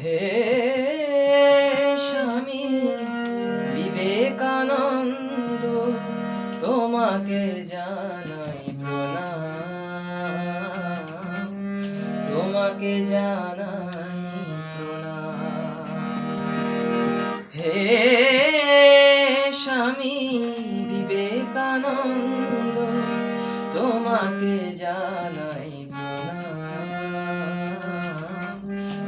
হে স্বামী বিবেকানন্দ, তোমাকে জানাই প্রণাম, তোমাকে জানাই প্রণাম। হে স্বামী বিবেকানন্দ, তোমাকে জানাই প্রণাম,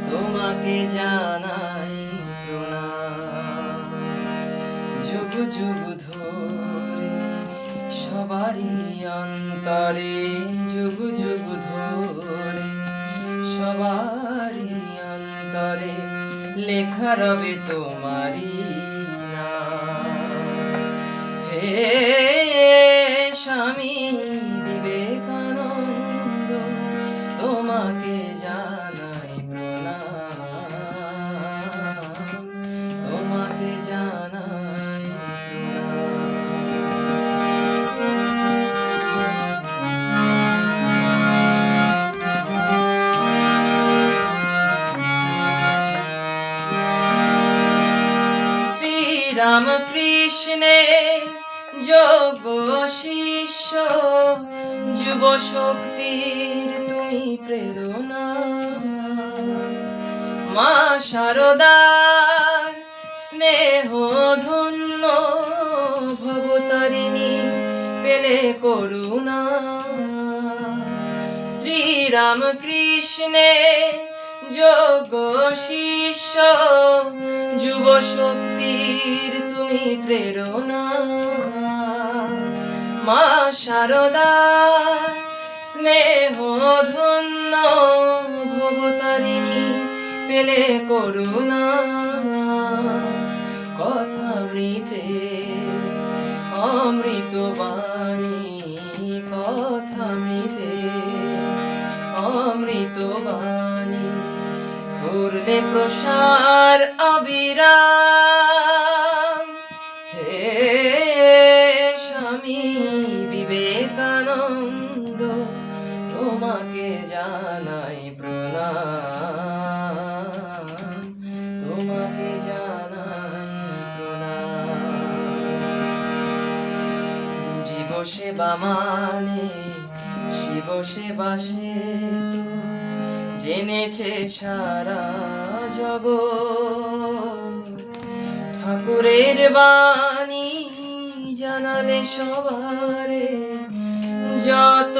তোমাকে জানাই প্রণাম। যুগ যুগ ধরে সবারই অন্তরে, যুগ যুগ ধরে সবারই অন্তরে লেখা রবে তোমারি নাম। হে স্বামী বিবেকানন্দ, তোমাকে জানাই প্রণাম, তোমাকে জানাই রামকৃষ্ণে যোগ্য শিষ্য, যুব শক্তির তুমি প্রেরণা। মা শারদার স্নেহ ধন্য ভবতারিণী পেলে করুণা। শ্রীরামকৃষ্ণে যোগ্য শিষ্য, যুব শক্তির তুমি প্রেরণা। মা শারদা স্নেহ ধন্য ভবতারিণী পেলে করুণা। কথামৃতে অমৃত বাণী, কথামৃতে অমৃত বাণী করলে প্রসার অবিরাম। হে স্বামী বিবেকানন্দ, তোমাকে জানাই প্রণাম, তোমাকে জানাই প্রণাম। জীব সেবা মানে শিব সেবা, সে তো জেনেছে সারা জগৎ। ঠাকুরের বাণী জানালে সবারে যত